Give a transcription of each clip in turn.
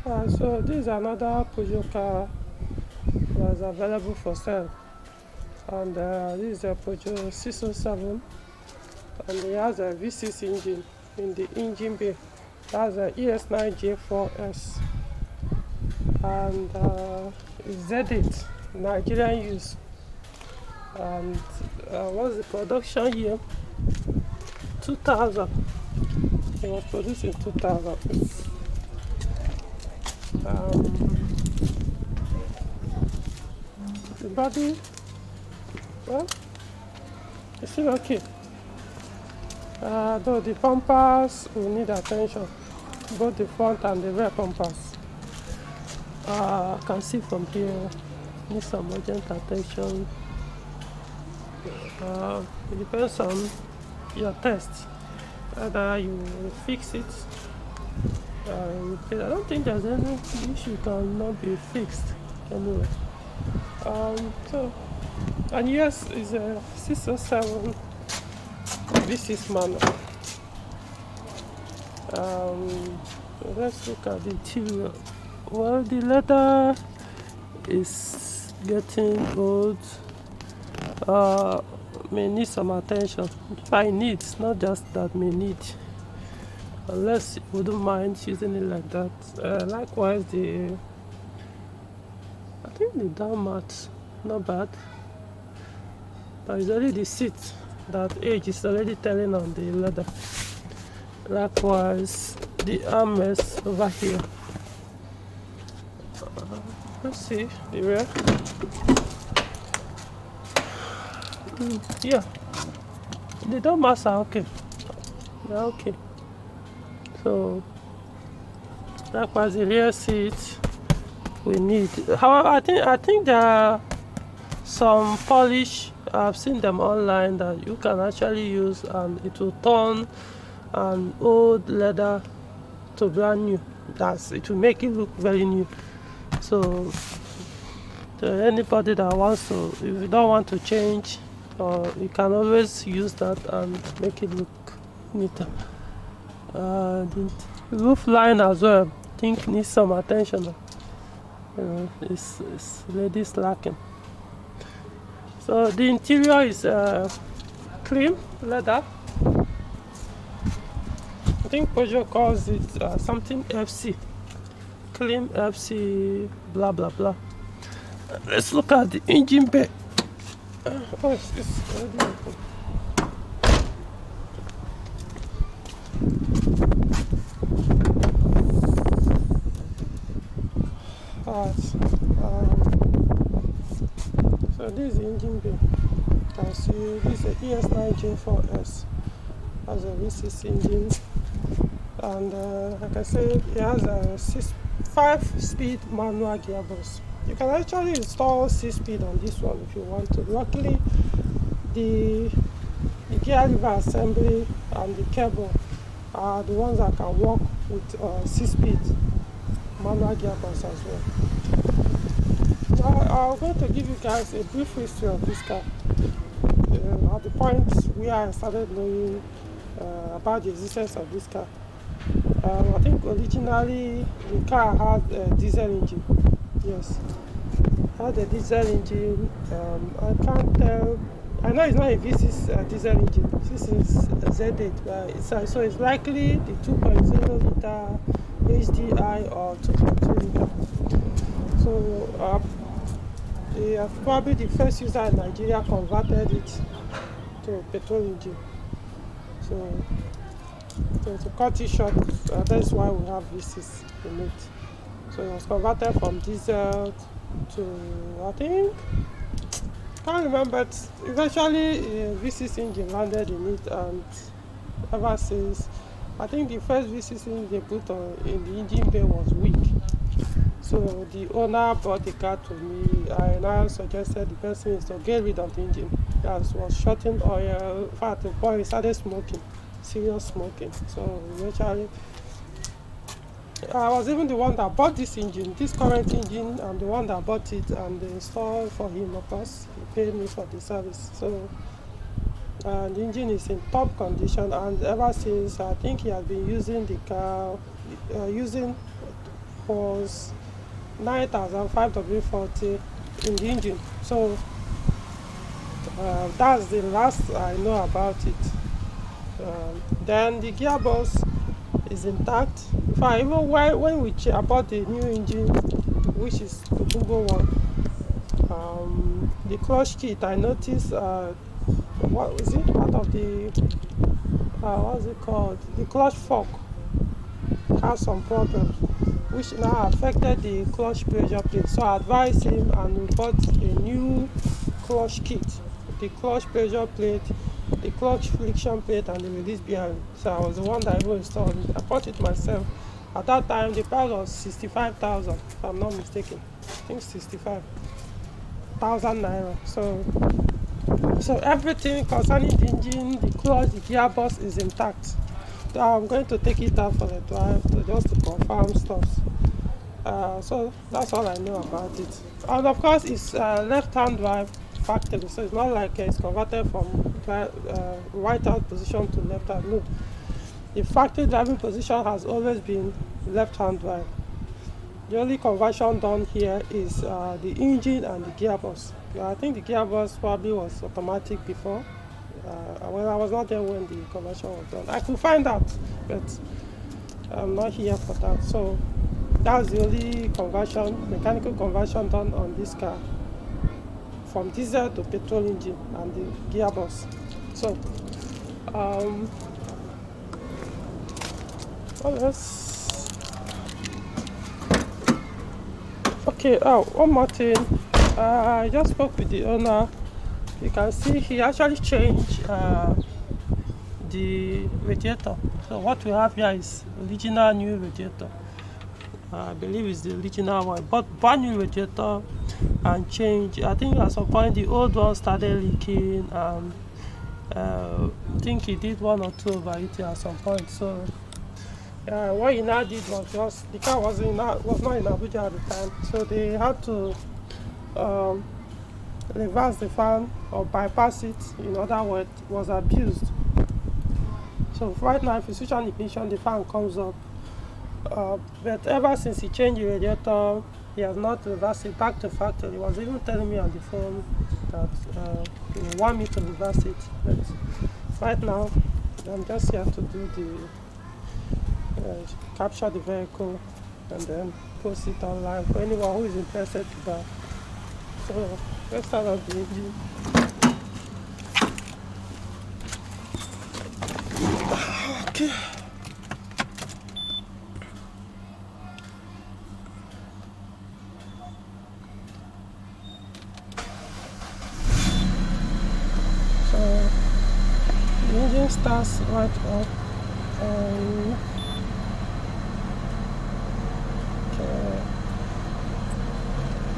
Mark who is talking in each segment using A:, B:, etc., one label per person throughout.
A: So this is another Peugeot car that's available for sale, and this is a Peugeot 607, and it has a V6 engine in the engine bay. That's a ES9J4S, and it's Z8 Nigerian use. And what's the production year? 2000. It was produced in 2000. The body, well, it's still okay. Though the bumpers will need attention, both the front and the rear bumpers. I can see from here, need some urgent attention. It depends on your test, whether you will fix it. I don't think there's any issue cannot be fixed anyway. And yes, it's a 607 V6 manual. Let's look at the interior. Well, the leather is getting old. May need some attention. By needs, not just that may need. Unless you wouldn't mind using it like that. Likewise, I think the down mat, not bad. But it's only the seat that age is already telling on the leather. Likewise, the armrest over here. Let's see the rear. Yeah, the down mats are okay. They're okay. So likewise, the rear seat we need. However, I think there are some polish. I've seen them online that you can actually use, and it will turn an old leather to brand new. It will make it look very new. So anybody that wants to, if you don't want to change, you can always use that and make it look neater. The roof line as well, I think needs some attention. It's really slacking. So the interior is clean leather. I think Peugeot calls it something FC. Clean FC, blah blah blah. Let's look at the engine bay. It's already open. So this is the engine bay. You can see this is a ES9J4S. Has a V6 engine, and like I said, it has a 5-speed manual gearbox. You can actually install 6-speed on this one if you want to. Luckily, the gear lever assembly and the cable are the ones that can work with 6-speed manual gearbox as well. Now, I'm going to give you guys a brief history of this car. At the point where I started knowing about the existence of this car, I think originally the car had a diesel engine. Yes, had a diesel engine. I can't tell. I know it's not a V6 diesel engine. This is a Z8, but so it's likely the 2.0 liter HDI or 2.2 liter. So they are probably the first user in Nigeria converted it to a petrol engine. So to cut it short, that's why we have V6 in it. So it was converted from diesel to, I think, can't remember, but eventually a V6 engine landed in it, and ever since, I think the first V6 engine they put in the engine bay was weak. So the owner brought the car to me. I now suggested the person is to get rid of the engine. That was shorting oil. In fact, the boy started smoking, serious smoking. So eventually, I was even the one that bought this engine, this current engine. I'm the one that bought it and installed for him, of course. He paid me for the service. So the engine is in top condition, and ever since, I think he has been using the car, using was 9005 W40 in the engine. So that's the last I know about it. Then the gearbox is intact. In fact, even when we bought the new engine, which is the Bungo one, the clutch kit, I noticed what was it? Part of the what's it called? The clutch fork has some problems, which now affected the clutch pressure plate. So I advised him, and we bought a new clutch kit, the clutch pressure plate, the clutch friction plate, and the release bearing. So I was the one that even installed it. I bought it myself. At that time, the price was 65,000, if I'm not mistaken. I think 65,000 naira. So everything concerning the engine, the clutch, the gearbox is intact. So I'm going to take it out for the drive just to confirm stuff. So that's all I know about it. And of course, it's left-hand drive factory, so it's not like it's converted from right-hand position to left-hand. No, the factory driving position has always been left-hand drive. The only conversion done here is the engine and the gearbox. I think the gearbox probably was automatic before. Well, I was not there when the conversion was done. I could find out, but I'm not here for that. So that's the only conversion, mechanical conversion done on this car, from diesel to petrol engine and the gearbox. So what else? Okay, one more thing. I just spoke with the owner. You can see he actually changed the radiator. So what we have here is original new radiator. I believe it's the original one, but brand new radiator, and change. I think at some point the old one started leaking, and I think he did one or two overheating at some point. So what he now did was just, the car was not in Abuja at the time, so they had to reverse the fan or bypass it. In other words, it was abused. So right now, if you switch on ignition, the fan comes up. But ever since he changed the radiator, he has not reversed it back to factory. He was even telling me on the phone that he want me to reverse it. But right now, I'm just here to do the capture the vehicle and then post it online for anyone who is interested to buy. So let's start up the engine. Okay. So the engine starts right up. Okay.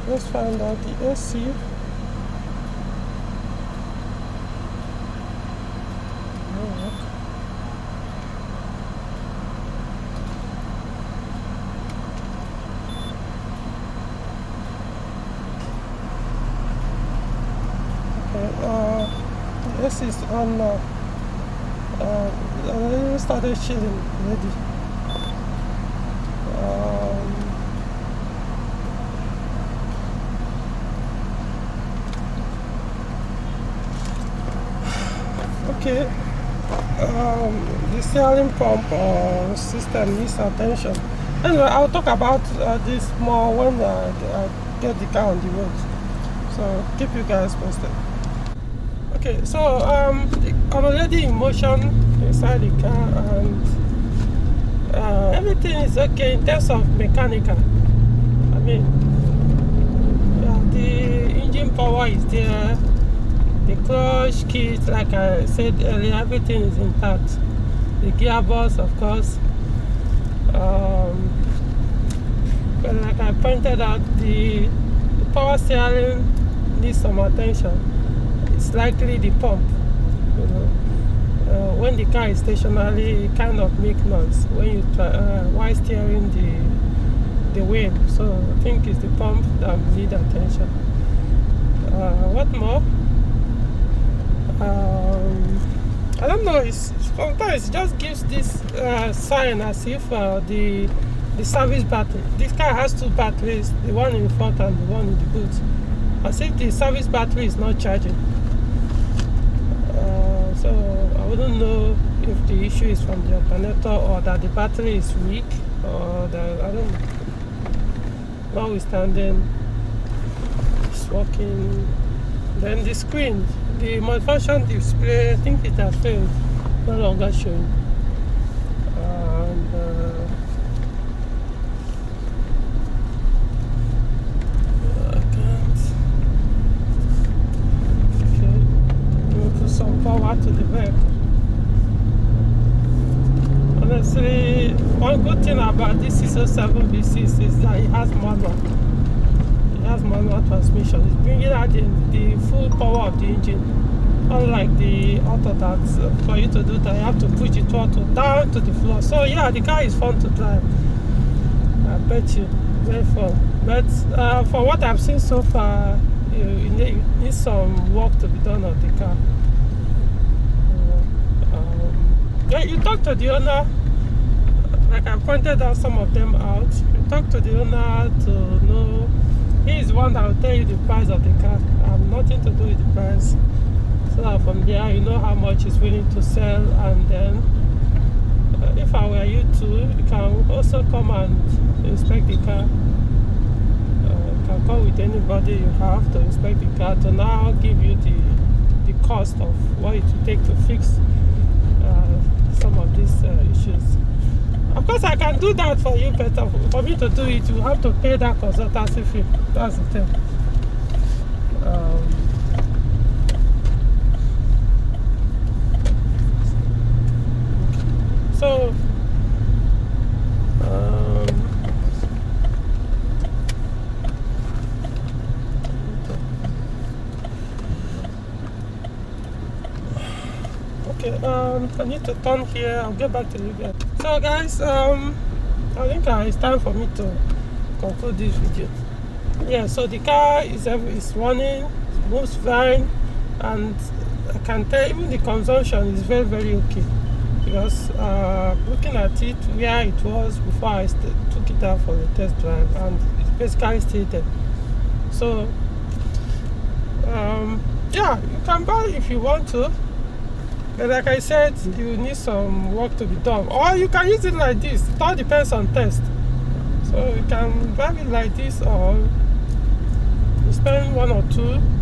A: Let's find out the AC. This is on I started chilling already. Okay, the steering pump system needs attention. Anyway, I'll talk about this more when I get the car on the road. So keep you guys posted. Okay, so I'm already in motion inside the car, and everything is okay in terms of mechanical. I mean, the engine power is there, the clutch kit, like I said earlier, everything is intact. The gearbox, of course, but like I pointed out, the power steering needs some attention. It's likely the pump. You know, when the car is stationary, it kind of makes noise when you while steering the wheel. So I think it's the pump that need attention. What more? I don't know. Sometimes it just gives this sign as if the the service battery. This car has two batteries, the one in front and the one in the boot. As if the service battery is not charging. So I wouldn't know if the issue is from the alternator or that the battery is weak, or that, I don't know. Notwithstanding, it's working. Then the screen, the malfunction display, I think it has failed, no longer showing. And I can't. Okay, we'll put some power to the vehicle. Honestly, one good thing about this 607 V6 is that it has manual. It has manual transmission. It's bringing out the full power of the engine. Unlike the auto that for you to do that, you have to push the throttle down to the floor. So yeah, the car is fun to drive. I bet you, very fun. But for what I've seen so far, you need some work to be done on the car. Yeah, you talk to the owner. Like I pointed out some of them out. You talk to the owner to know. He is the one that will tell you the price of the car. I have nothing to do with the price. So that from there you know how much he's willing to sell, and then if I were you too, you can also come and inspect the car. You can come with anybody you have to inspect the car to now give you the cost of what it will take to fix some of these issues. Of course, I can do that for you, but for me to do it, you have to pay that consultancy fee. That's the thing. So, okay, I need to turn here. I'll get back to you guys. So guys, I think it's time for me to conclude this video. Yeah, so the car is running, moves fine, and I can tell even the consumption is very, very okay. Because looking at it where it was before I took it out for the test drive, and it's basically still there. So yeah, you can buy if you want to, but like I said, you need some work to be done, or you can use it like this. It all depends on test. So you can buy it like this, or you spend 1 or 2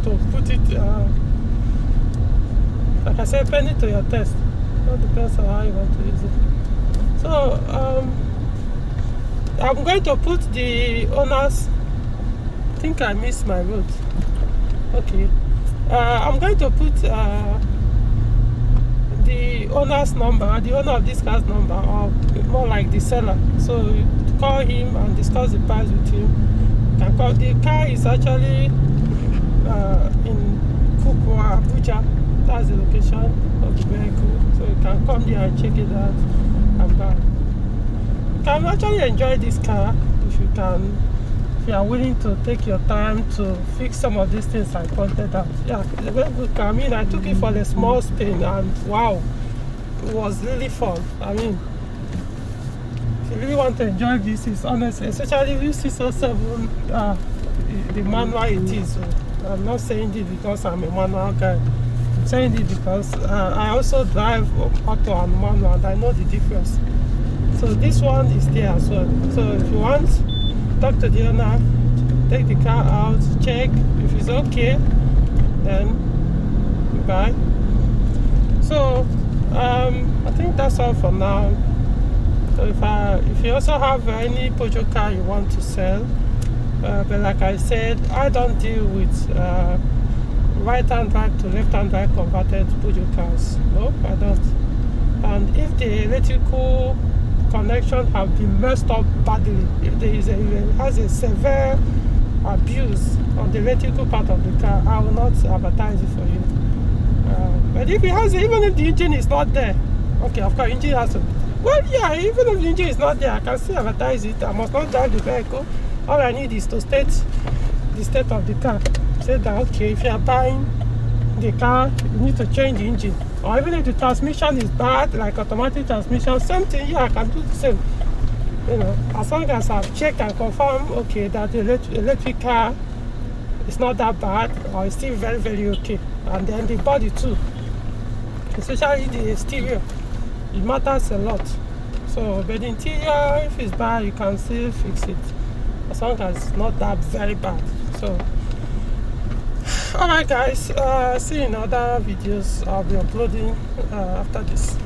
A: to put it like I said, penny to your test. It depends on how you want to use it. So I'm going to put the owner's, I think I missed my route. Okay, I'm going to put the owner's number, the owner of this car's number, or more like the seller. So you call him and discuss the price with him. You can call. The car is actually in Kukwa, Abuja. That's the location of the vehicle. So you can come there and check it out and buy. You can actually enjoy this car if you are willing to take your time to fix some of these things I pointed out. Yeah, it's a very good car. I mean, I took it for a small spin, and wow, it was really fun. I mean, if you really want to enjoy this, it's honestly, especially with 607, the manual it is. So I'm not saying this because I'm a manual guy. I'm saying this because I also drive auto and manual, and I know the difference. So this one is there as well. So if you want, talk to the owner, take the car out, check if it's okay, then buy. So I think that's all for now. So if you also have any Peugeot car you want to sell, but like I said, I don't deal with right-hand drive to left-hand drive converted Peugeot cars. No, I don't. And if the electrical connection have been messed up badly, if there is has a severe abuse on the electrical part of the car, I will not advertise it for you. But if it has, even if the engine is not there, okay, of course, engine has to. Well, yeah, even if the engine is not there, I can still advertise it. I must not drive the vehicle. All I need is to state the state of the car. Say that, okay, if you are buying the car, you need to change the engine. Or even if the transmission is bad, like automatic transmission, same thing, yeah, I can do the same. You know, as long as I've checked and confirmed, okay, that the electric car is not that bad, or it's still very, very okay. And then the body too, especially the exterior, it matters a lot. So, but the interior, if it's bad, you can still fix it, as long as it's not that very bad. So, alright guys, see you in other videos I'll be uploading after this.